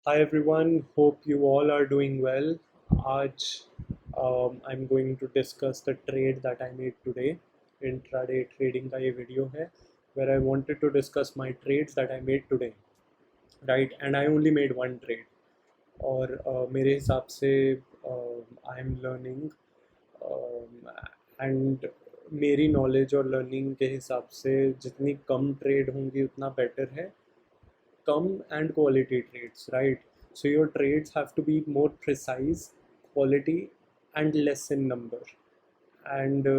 Hi everyone, hope you all are doing well. आज I'm going to discuss the trade that I made today. Intraday trading का ये video है where I wanted to discuss my trades that I made today, right? And I only made one trade. और मेरे हिसाब से I am learning and मेरी knowledge और learning के हिसाब से जितनी कम ट्रेड होंगी उतना बेटर है. Come and quality trades, right? So your trades have to be more precise, quality, and less in number. And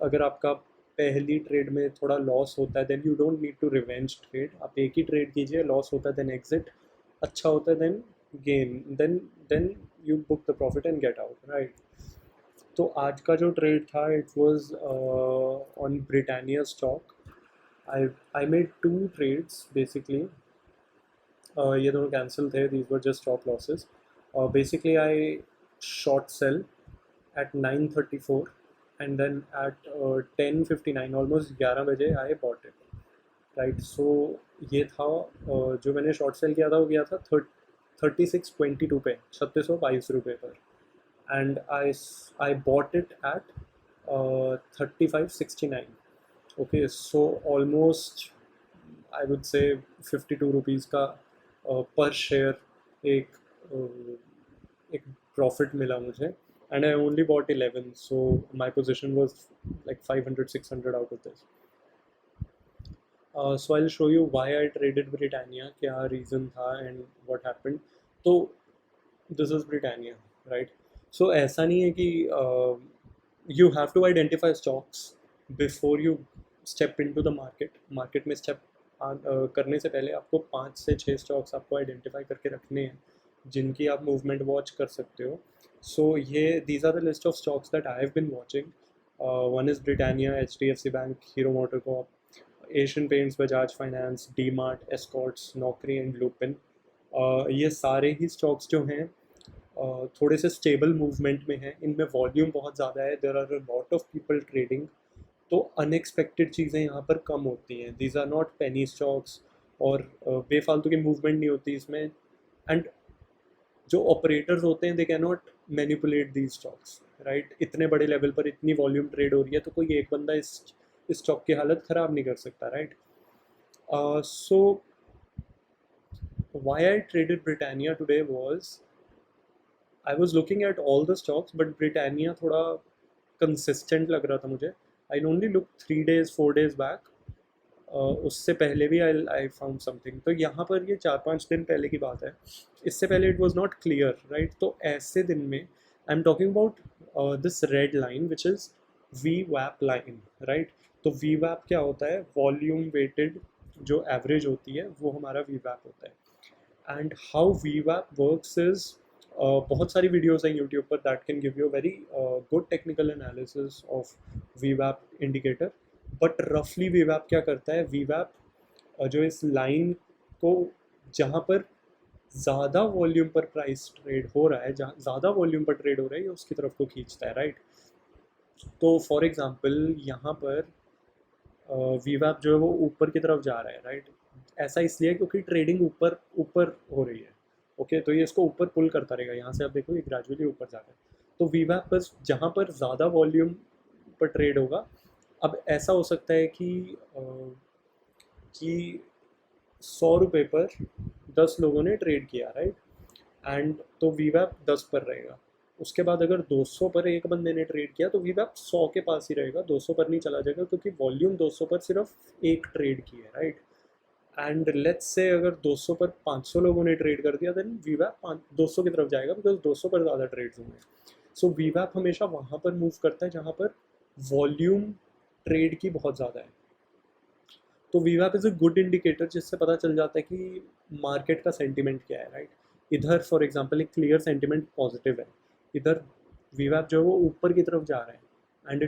अगर आपका पहली ट्रेड में थोड़ा लॉस होता है then you don't need to revenge trade. आप एक ही ट्रेड कीजिए, लॉस होता है देन एग्जिट, अच्छा होता है then gain, then you book the profit and get out, right? तो आज का जो ट्रेड था it was on Britannia stock. I I made two trades basically. ये दोनों कैंसिल थे. These were just stop losses. Basically I short sell at 9:34 and then at 10:59 almost 11 बजे I bought it, right? So ये था जो मैंने short cell किया था वो किया था 36.22 पे, 3622 रुपये पर. And I bought it at 35.69. Okay, so almost I would say 52 rupees का पर शेयर एक प्रॉफिट मिला मुझे. And I only bought 11, so my position was like 500-600 out of this. So I will show you why I traded Britannia, क्या reason था and what happened. तो this is Britannia, right? So ऐसा नहीं है कि you have to identify stocks before you step in to the market. Market में step करने से पहले आपको 5 से 6 स्टॉक्स आपको आइडेंटिफाई करके रखने हैं जिनकी आप मूवमेंट वॉच कर सकते हो. सो ये these are the list of stocks that I have been watching. One is Britannia, HDFC bank, Hero Motor Corp, Asian Paints, Bajaj Finance, D Mart, Escorts, Naukri and Lupin. ये सारे ही स्टॉक्स जो हैं थोड़े से स्टेबल मूवमेंट में हैं. इनमें वॉल्यूम बहुत ज़्यादा है, there are a lot of people trading. तो अनएक्सपेक्टेड चीज़ें यहाँ पर कम होती हैं. These are not penny stocks और बेफालतू की मूवमेंट नहीं होती इसमें. एंड जो ऑपरेटर्स होते हैं they can not manipulate these stocks, right? इतने बड़े लेवल पर इतनी वॉल्यूम ट्रेड हो रही है तो कोई एक बंदा इस स्टॉक की हालत ख़राब नहीं कर सकता, right? So why I traded Britannia today was I was looking at all the stocks, but Britannia थोड़ा consistent लग रहा था मुझे. I only looked 3 days 4 days back. उससे पहले भी आई फाउंड समथिंग. तो यहाँ पर ये 4-5 दिन पहले की बात है. इससे पहले it was not clear, right? तो ऐसे दिन में I am talking about this red line which is वी वैप लाइन, राइट? तो वी वैप क्या होता है? वॉल्यूम वेटेड जो एवरेज होती है वो हमारा वी वैप होता है. And how we वैप works is बहुत सारी वीडियोस हैं यूट्यूब पर that can give you very good technical analysis of we वैप indicator. But रफली वी वैप क्या करता है? वी वैप जो इस लाइन को जहाँ पर ज़्यादा वॉल्यूम पर प्राइस ट्रेड हो रहा है, जहाँ ज़्यादा वॉल्यूम पर ट्रेड हो रहा है, ये उसकी तरफ को खींचता है, राइट? तो फॉर एग्जांपल यहाँ पर वी वैप जो है वो ऊपर की तरफ जा रहा है, राइट? ऐसा इसलिए क्योंकि ट्रेडिंग ऊपर ऊपर हो रही है. ओके, तो ये इसको ऊपर पुल करता रहेगा. यहाँ से आप देखो ये ग्रेजुअली ऊपर जा रहा है. तो वी वैप बस जहाँ पर ज़्यादा वॉल्यूम पर ट्रेड होगा. अब ऐसा हो सकता है कि 100 रुपये पर 10 लोगों ने ट्रेड किया, राइट? एंड तो वी वैप 10 पर रहेगा. उसके बाद अगर 200 पर एक बंदे ने ट्रेड किया तो वी वैप 100 के पास ही रहेगा, 200 पर नहीं चला जाएगा क्योंकि वॉल्यूम 200 पर सिर्फ एक ट्रेड की है, राइट? एंड लेट्स से अगर 200 पर 500 लोगों ने ट्रेड कर दिया देन वी वैप 200 की तरफ जाएगा बिकॉज 200 पर ज़्यादा ट्रेड्स होंगे. सो वी वैप हमेशा वहाँ पर मूव करता है जहाँ पर वॉल्यूम ट्रेड की बहुत ज़्यादा है. तो वी वैप इज़ अ गुड इंडिकेटर जिससे पता चल जाता है कि मार्केट का सेंटिमेंट क्या है, राइट? इधर फॉर एग्जांपल एक क्लियर सेंटिमेंट पॉजिटिव है. इधर वी वैप जो है वो ऊपर की तरफ जा रहा है एंड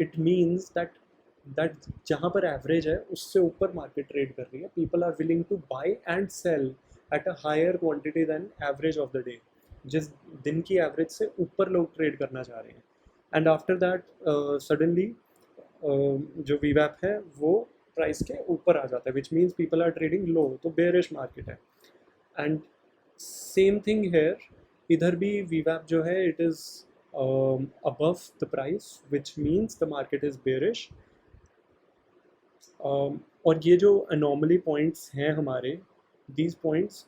इट मीन्स दैट जहाँ पर एवरेज है उससे ऊपर मार्केट ट्रेड कर रही है. People are willing to buy and sell at a higher quantity than average of the day. जिस दिन की एवरेज से ऊपर लोग ट्रेड करना चाह रहे हैं. एंड आफ्टर दैट सडनली जो वी वैप है वो प्राइस के ऊपर आ जाता है which means people are trading low. तो बेयरिश मार्केट है. एंड सेम थिंग हेयर, इधर भी वीवैप जो है it is above the price which means the market is bearish. और ये जो अनोमली पॉइंट्स हैं हमारे, these points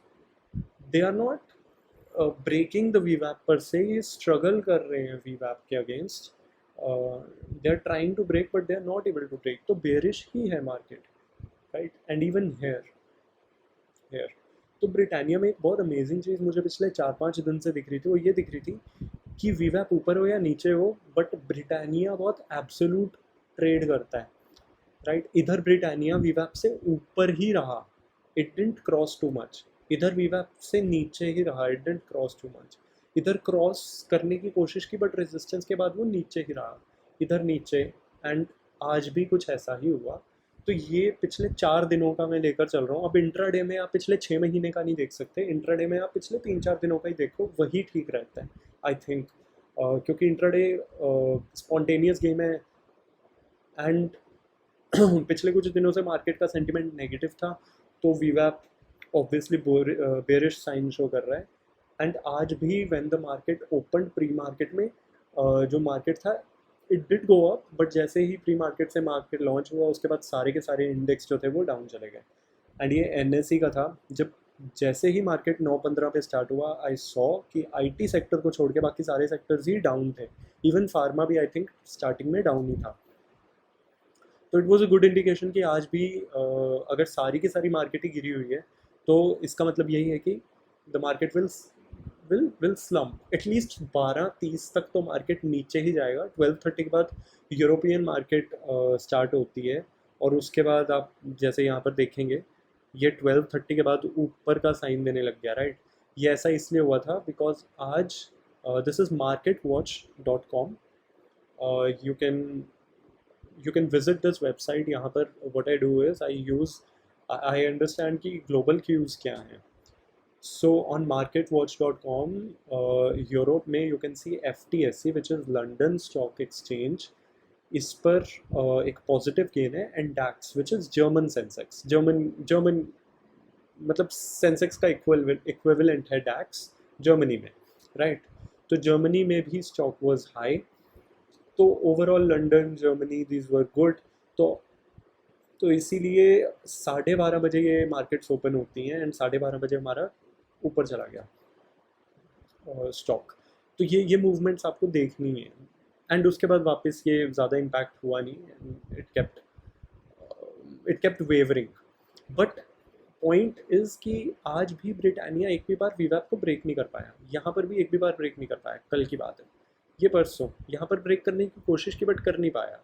they are not breaking the वीवैप पर से, ये स्ट्रगल कर रहे हैं वीवैप के against, they are trying to break but they are not able to break, तो बेरिश ही है market, right. And even here here तो ब्रिटानिया में एक बहुत अमेजिंग चीज़ मुझे पिछले 4-5 दिन से दिख रही थी, वो ये दिख रही थी कि वीवैप ऊपर हो या नीचे हो बट ब्रिटानिया बहुत एब्सोलूट ट्रेड करता है, राइट। इधर ब्रिटानिया वीवैप से ऊपर ही रहा, it didn't cross too much. इधर वीवैप से नीचे ही रहा, it didn't cross too much. इधर क्रॉस करने की कोशिश की बट रेजिस्टेंस के बाद वो नीचे ही रहा, इधर नीचे। एंड आज भी कुछ ऐसा ही हुआ। तो ये पिछले 4 दिनों का मैं लेकर चल रहा हूँ। अब इंट्राडे में आप पिछले 6 महीने का नहीं देख सकते, इंट्राडे में आप पिछले 3-4 दिनों का ही देखो, वही ठीक रहता है आई थिंक, क्योंकि इंट्राडे स्पॉन्टेनियस गेम है। एंड पिछले कुछ दिनों से मार्केट का सेंटिमेंट नेगेटिव था, तो वीवैप ऑब्वियसली बेरिश साइन शो कर रहा है। एंड आज भी when the market open pre market में, जो मार्केट था it did go up, but जैसे ही प्री मार्केट से मार्केट लॉन्च हुआ उसके बाद सारे के सारे इंडेक्स जो थे वो डाउन चले गए। एंड ये एनएसई का था। जब जैसे ही मार्केट 9-15 पे स्टार्ट हुआ, आई सॉ कि आईटी सेक्टर को छोड़ के बाकी सारे सेक्टर्स ही डाउन थे, इवन फार्मा भी आई थिंक स्टार्टिंग में डाउन ही था। तो it was a good indication कि आज भी अगर सारी की सारी मार्केट ही गिरी हुई है तो इसका मतलब यही है कि the market will slump at least 12:30 तक, तो मार्केट नीचे ही जाएगा। 12:30 के बाद यूरोपियन मार्केट स्टार्ट होती है, और उसके बाद आप जैसे यहाँ पर देखेंगे ये 12:30 के बाद ऊपर का साइन देने लग गया, राइट। ये ऐसा इसलिए हुआ था बिकॉज आज this is marketwatch.com, you can visit this website। यहाँ पर what I do is I understand कि global cues क्या हैं। So on marketwatch.com, यूरोप में you can see FTSE which is London Stock Exchange, इस पर एक पॉजिटिव गेन है। And DAX which is German Sensex, German मतलब सेंसेक्स का इक्विवेलेंट है डैक्स जर्मनी में, राइट। तो जर्मनी में भी स्टॉक वाज हाई, तो overall London Germany these were good. तो इसीलिए 12:30 बजे ये मार्केट्स ओपन होती हैं, एंड 12:30 बजे हमारा ऊपर चला गया स्टॉक। तो ये मूवमेंट्स आपको देखनी है। एंड उसके बाद वापस ये ज़्यादा इम्पैक्ट हुआ नहीं, it kept wavering. But point is कि आज भी ब्रिटानिया एक भी बार वीवैप को ब्रेक नहीं कर पाया, यहाँ पर भी एक भी बार ब्रेक नहीं कर पाया। कल की बात है, ये परसों यहाँ पर ब्रेक करने की कोशिश की बट कर नहीं पाया।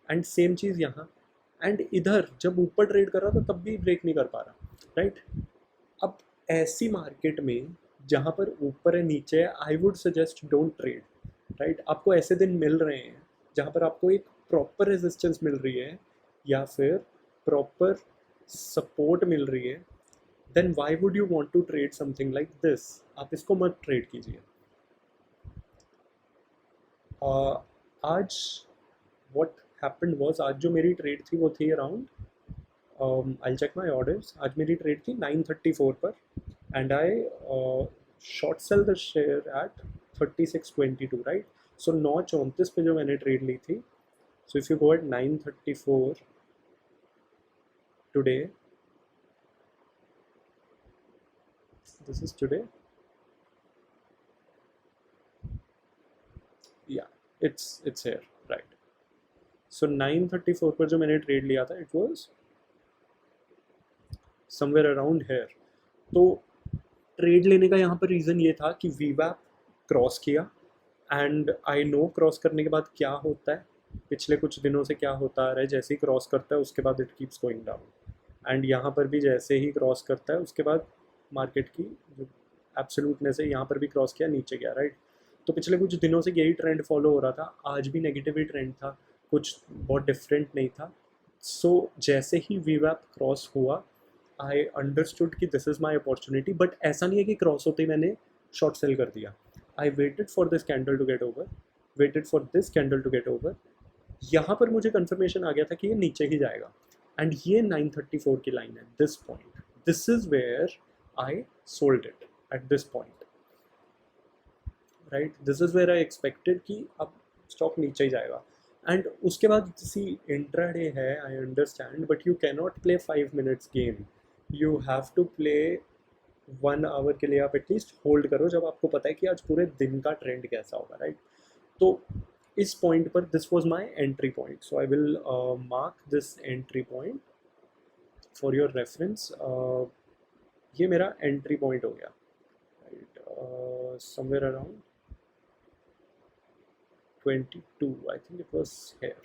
एंड सेम चीज़ यहाँ, एंड इधर जब ऊपर ट्रेड कर रहा था तब भी ब्रेक नहीं कर पा रहा, राइट। अब ऐसी मार्केट में जहाँ पर ऊपर है नीचे है, I would suggest don't trade, right. आपको ऐसे दिन मिल रहे हैं जहाँ पर आपको एक प्रॉपर रेजिस्टेंस मिल रही है या फिर प्रॉपर सपोर्ट मिल रही है, then why would you want to trade something like this. आप इसको मत ट्रेड कीजिए। आज वॉट हैपेंड वॉज, आज जो मेरी ट्रेड थी वो थी around, I check my orders, आज मेरी ट्रेड थी 9:34 पर, and I short sell the share at 36.22, right. So 9:34 पे जो मैंने ट्रेड ली थी, so if you go at 9:34 today, this is today, yeah it's here, right। so 9:34 पर जो मैंने ट्रेड लिया था it was somewhere around hair. तो ट्रेड लेने का यहाँ पर रीज़न ये था कि वीवैप क्रॉस किया, एंड आई नो क्रॉस करने के बाद क्या होता है, पिछले कुछ दिनों से क्या होता आ रहा है, जैसे ही क्रॉस करता है उसके बाद it keeps going down. And यहाँ पर भी जैसे ही क्रॉस करता है उसके बाद मार्केट की जो एब्सोल्यूटनेस है, यहाँ पर भी क्रॉस किया, नीचे गया, राइट। तो पिछले कुछ दिनों से यही ट्रेंड फॉलो हो रहा था, आज भी नेगेटिव ही ट्रेंड था, कुछ बहुत डिफरेंट नहीं था। सो जैसे ही वीवैप क्रॉस हुआ, आई अंडरस्टूड कि this is my opportunity, but ऐसा नहीं है कि क्रॉस होते ही मैंने शॉर्ट सेल कर दिया। I waited for this candle to get over, waited for this candle to get over. यहाँ पर मुझे कंफर्मेशन आ गया था कि ये नीचे ही जाएगा, एंड ये 9:34 की लाइन है, this point, this is where I sold it, at this point, right. This is where I expected कि अब स्टॉक नीचे ही जाएगा. एंड उसके बाद सी इंट्राडे है, I understand, but you can not play 5 minutes game. You have to play 1 hour के लिए. आप एटलीस्ट होल्ड करो जब आपको पता है कि आज पूरे दिन का ट्रेंड कैसा होगा, राइट. तो इस पॉइंट पर this was my entry point. So I will mark this entry point for your reference. ये मेरा एंट्री पॉइंट हो गया, right. Somewhere around 22, I think it was here.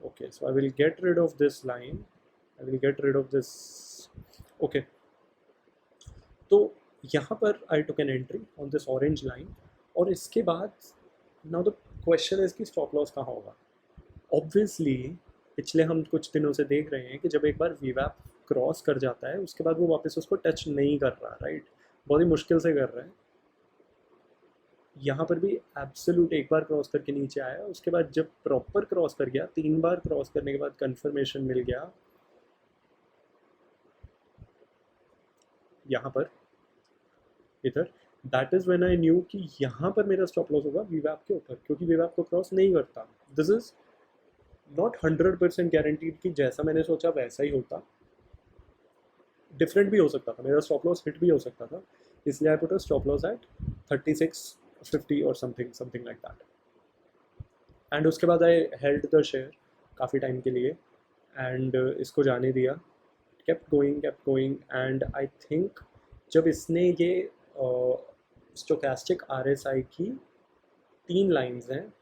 Okay, so I will get rid of this line. I will get rid of this. Okay, तो यहाँ पर I took an entry on this orange line. और इसके बाद now the question is कि stop loss कहाँ होगा. Obviously पिछले हम कुछ दिनों से देख रहे हैं कि जब एक बार VWAP क्रॉस कर जाता है उसके बाद वो वापस उसको टच नहीं कर रहा, राइट. बहुत ही मुश्किल से कर रहा है. यहाँ पर भी एब्सोल्यूट एक बार क्रॉस करके नीचे आया, उसके बाद जब प्रॉपर क्रॉस कर गया, 3 बार क्रॉस करने के बाद कंफर्मेशन मिल गया यहाँ पर इधर. That is when I knew कि यहाँ पर मेरा स्टॉप लॉस होगा VWAP के ऊपर, क्योंकि VWAP को क्रॉस नहीं करता. दिस इज नॉट 100% गारंटीड कि जैसा मैंने सोचा वैसा ही होता. डिफरेंट भी हो सकता था, मेरा स्टॉप लॉस हिट भी हो सकता था. इसलिए I put a stop loss at 3650 और समथिंग लाइक दैट. एंड उसके बाद आई हेल्ड द शेयर काफ़ी टाइम के लिए एंड इसको जाने दिया. Kept going and I think जब इसने ये स्टोकेस्टिक RSI की 3 लाइंस हैं,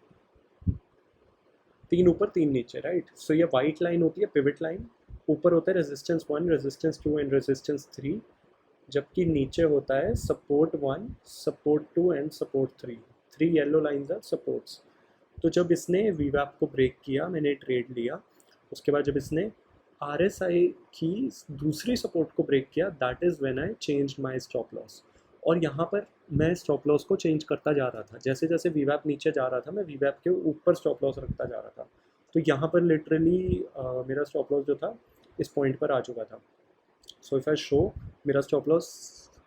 3 ऊपर 3 नीचे, राइट. सो ये वाइट लाइन होती है पिवट लाइन. ऊपर होता है रेजिस्टेंस 1, रेजिस्टेंस 2 एंड रेजिस्टेंस 3, जबकि नीचे होता है support 1, support 2 and support 3. 3 yellow lines are supports. तो जब इसने VWAP को ब्रेक किया, मैंने ट्रेड लिया. उसके बाद जब इसने RSI की दूसरी सपोर्ट को ब्रेक किया, that is when I changed my stop loss. और यहाँ पर मैं स्टॉप लॉस को चेंज करता जा रहा था. जैसे जैसे VWAP नीचे जा रहा था मैं VWAP के ऊपर स्टॉप लॉस रखता जा रहा था. तो यहाँ पर लिटरली मेरा स्टॉप लॉस जो था इस पॉइंट पर आ चुका था. सो इफ़ आई शो मेरा स्टॉप लॉस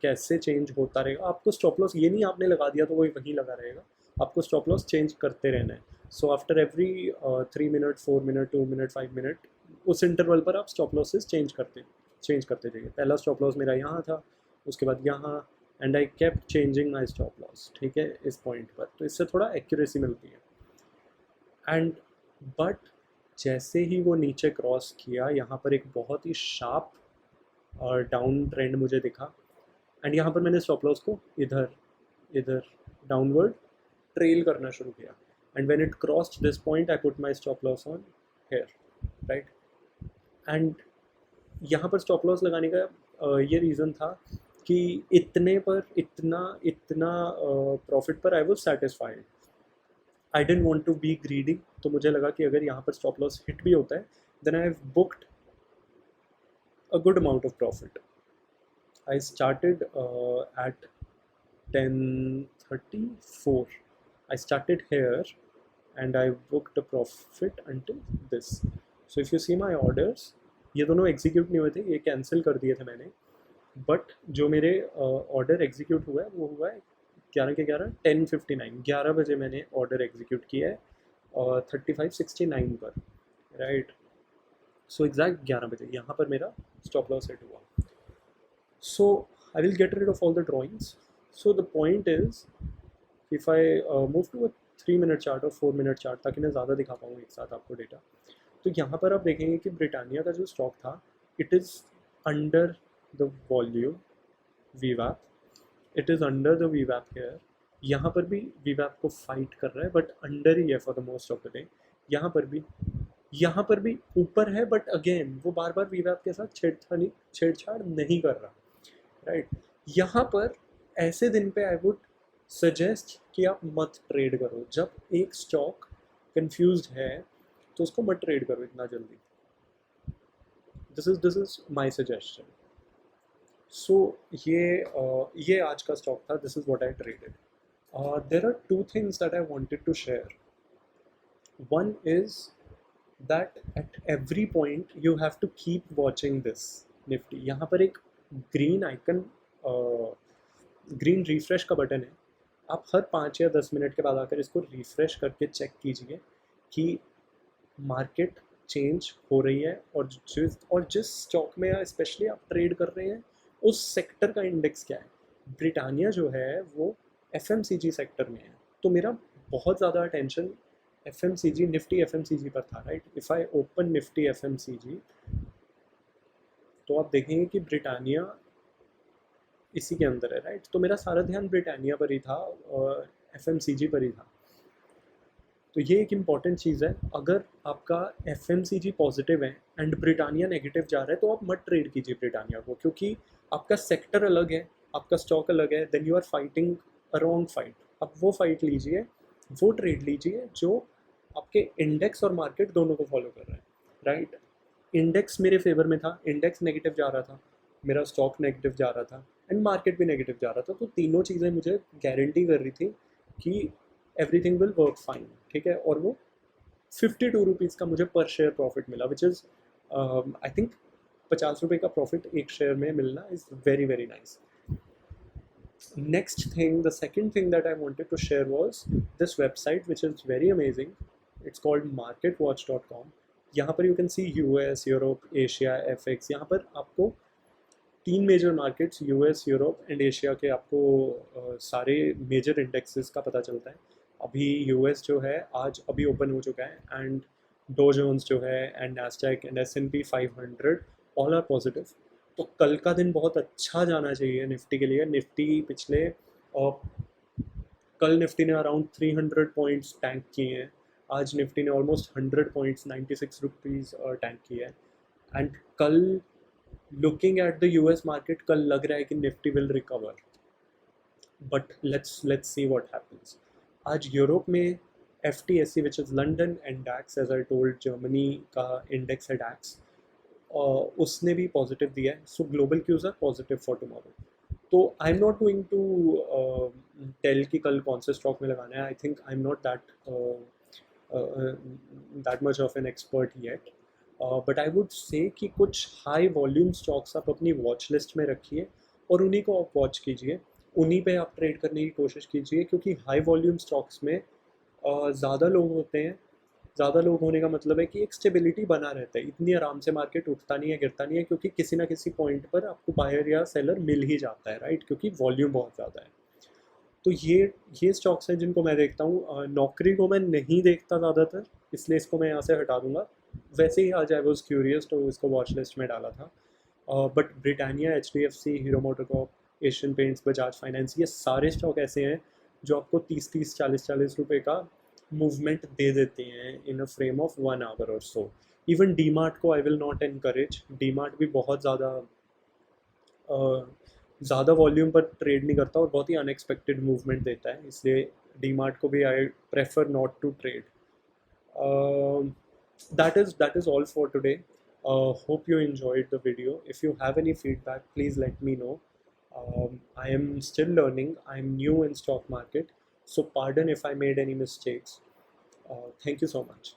कैसे चेंज होता रहेगा. आपको स्टॉप लॉस ये नहीं आपने लगा दिया तो वही वहीं लगा रहेगा, आपको स्टॉप लॉस चेंज करते रहना है. So after every 3 minute, 4 minute, 2 minute, 5 minute, उस इंटरवल पर आप स्टॉप लॉसेस चेंज करते जाइए. पहला स्टॉप लॉस मेरा यहाँ था, उसके बाद यहाँ, and I kept changing my stop loss, ठीक है, इस पॉइंट पर. तो इससे थोड़ा एक्यूरेसी मिलती है. एंड बट जैसे ही वो नीचे क्रॉस किया, यहाँ पर एक बहुत ही शार्प और डाउन ट्रेंड मुझे दिखा. एंड यहाँ पर मैंने स्टॉप लॉस को इधर डाउनवर्ड ट्रेल करना शुरू किया. And when it crossed this point I put my stop loss on here, right. And यहाँ पर स्टॉप लॉस लगाने का ये रीज़न था कि इतना प्रॉफिट पर I was satisfied. I didn't want to be greedy. तो मुझे लगा कि अगर यहाँ पर स्टॉप लॉस हिट भी होता है then I have booked a good amount of profit. I started at 10:34. I started here and I booked a profit until this. So if you see my orders, ये दोनों execute नहीं हुए थे, ये cancel कर दिए थे मैंने. बट जो मेरे ऑर्डर एग्जीक्यूट हुआ है वो हुआ है 11 के 11, 10:59, 11 बजे मैंने ऑर्डर एग्जीक्यूट किया है और 35:69 पर, राइट. सो एग्जैक्ट 11 बजे यहाँ पर मेरा स्टॉप लॉस सेट हुआ. So I will get rid of all the drawings. So the point is if I move to a 3 minute chart और 4 minute chart, ताकि मैं ज़्यादा दिखा पाऊँ एक साथ आपको डेटा. तो यहाँ पर आप देखेंगे कि ब्रिटानिया का जो स्टॉक था it is under the volume VWAP, it is under the VWAP here. यहाँ पर भी VWAP को फाइट कर रहा है बट अंडर ही है for the most of the day. यहाँ पर भी ऊपर है बट अगेन वो बार बार VWAP के साथ छेड़छाड़ नहीं कर रहा, राइट. यहाँ पर ऐसे दिन पे आई वुड सजेस्ट कि आप मत ट्रेड करो. जब एक स्टॉक कंफ्यूज्ड है तो उसको मत ट्रेड करो इतना जल्दी. This is my suggestion. सो ये आज का स्टॉक था. This is what I traded. There are 2 things that I wanted to share. One is that at every point you have to keep watching this Nifty. यहाँ पर एक green icon green refresh का button है, आप हर 5 या 10 minute के बाद आकर इसको रिफ्रेश करके चेक कीजिए कि मार्केट चेंज हो रही है, और जिस स्टॉक में स्पेशली आप ट्रेड कर रहे हैं उस सेक्टर का इंडेक्स क्या है। ब्रिटानिया जो है वो एफएमसीजी सेक्टर में है, तो मेरा बहुत ज़्यादा अटेंशन एफएमसीजी, निफ्टी एफएमसीजी पर था, right. If I open Nifty FMCG तो आप देखेंगे कि ब्रिटानिया इसी के अंदर है, राइट। तो मेरा सारा ध्यान ब्रिटानिया पर ही था और एफएमसीजी पर ही था। तो ये एक इम्पॉर्टेंट चीज़ है, अगर आपका एफएमसीजी पॉजिटिव है एंड ब्रिटानिया नेगेटिव जा रहा है तो आप मत ट्रेड कीजिए ब्रिटानिया को, क्योंकि आपका सेक्टर अलग है, आपका स्टॉक अलग है, then you are fighting a wrong fight. आप वो फाइट लीजिए, वो ट्रेड लीजिए जो आपके इंडेक्स और मार्केट दोनों को फॉलो कर रहा है, राइट। इंडेक्स मेरे फेवर में था, इंडेक्स नेगेटिव जा रहा था, मेरा स्टॉक नेगेटिव जा रहा था एंड मार्केट भी नेगेटिव जा रहा था, तो तीनों चीज़ें मुझे गारंटी कर रही थी कि एवरीथिंग विल वर्क फाइन, ठीक है। और वो 52 रुपीज़ का मुझे पर शेयर प्रॉफिट मिला, विच इज़ आई थिंक 50 रुपये का प्रॉफिट एक शेयर में मिलना is very very nice. Next thing, the second thing that I wanted to share was this website, which is very amazing. It's called marketwatch.com. यहाँ पर you can see US, Europe, Asia, FX. यहाँ पर आपको 3 major markets US, Europe and Asia के आपको सारे major indexes का पता चलता है। अभी US जो है आज अभी ओपन हो चुका है, एंड डो जोन्स जो है and Nasdaq and S&P 500 all are positive. तो कल का दिन बहुत अच्छा जाना चाहिए निफ्टी के लिए। निफ्टी पिछले कल निफ्टी ने अराउंड 300 पॉइंट्स टैंक किए हैं, आज निफ्टी ने ऑलमोस्ट 100 पॉइंट्स 96 रुपीज़ टैंक किए हैं। एंड कल looking at the US market, कल लग रहा है कि Nifty will recover, but let's see what happens. आज यूरोप में FTSE which is London and Dax, as I told Germany का इंडेक्स है डैक्स, उसने भी पॉजिटिव दिया है। So global cues are positive for tomorrow. तो I am not going to tell कि कल कौन से स्टॉक में लगाना है। I think I am not that much of an expert yet, but I would say कि कुछ हाई वॉल्यूम स्टॉक्स आप अपनी वॉच लिस्ट में रखिए और उन्हीं को आप वॉच कीजिए, उन्हीं पे आप ट्रेड करने की कोशिश कीजिए, क्योंकि हाई वॉल्यूम स्टॉक्स में ज़्यादा लोग होते हैं। ज़्यादा लोग होने का मतलब है कि एक स्टेबिलिटी बना रहता है, इतनी आराम से मार्केट उठता नहीं है, गिरता नहीं है, क्योंकि किसी ना किसी पॉइंट पर आपको बायर या सेलर मिल ही जाता है, राइट, क्योंकि वॉल्यूम बहुत ज़्यादा है। तो ये स्टॉक्स हैं जिनको मैं देखता हूँ। नौकरी को मैं नहीं देखता ज़्यादातर, इसलिए इसको मैं यहाँ से हटा दूंगा। वैसे ही आज आई वॉज क्यूरियस तो इसको वॉच लिस्ट में डाला था। But Britannia, HDFC, hero MotoCorp, Asian Paints, Bajaj finance, ये सारे स्टॉक ऐसे हैं जो आपको 30-30, 40-40 रुपये का मूवमेंट दे देते हैं इन अ फ्रेम ऑफ 1 आवर और सो। इवन डी मार्ट को I will not encourage. D mart भी बहुत ज़्यादा वॉल्यूम पर ट्रेड नहीं करता और बहुत ही अनएक्सपेक्टेड मूवमेंट देता है, इसलिए डी मार्ट को भी I prefer not to trade. that is all for today. Hope you enjoyed the video. If you have any feedback, please let me know. I am still learning, I am new in stock market, so pardon if I made any mistakes. Thank you so much.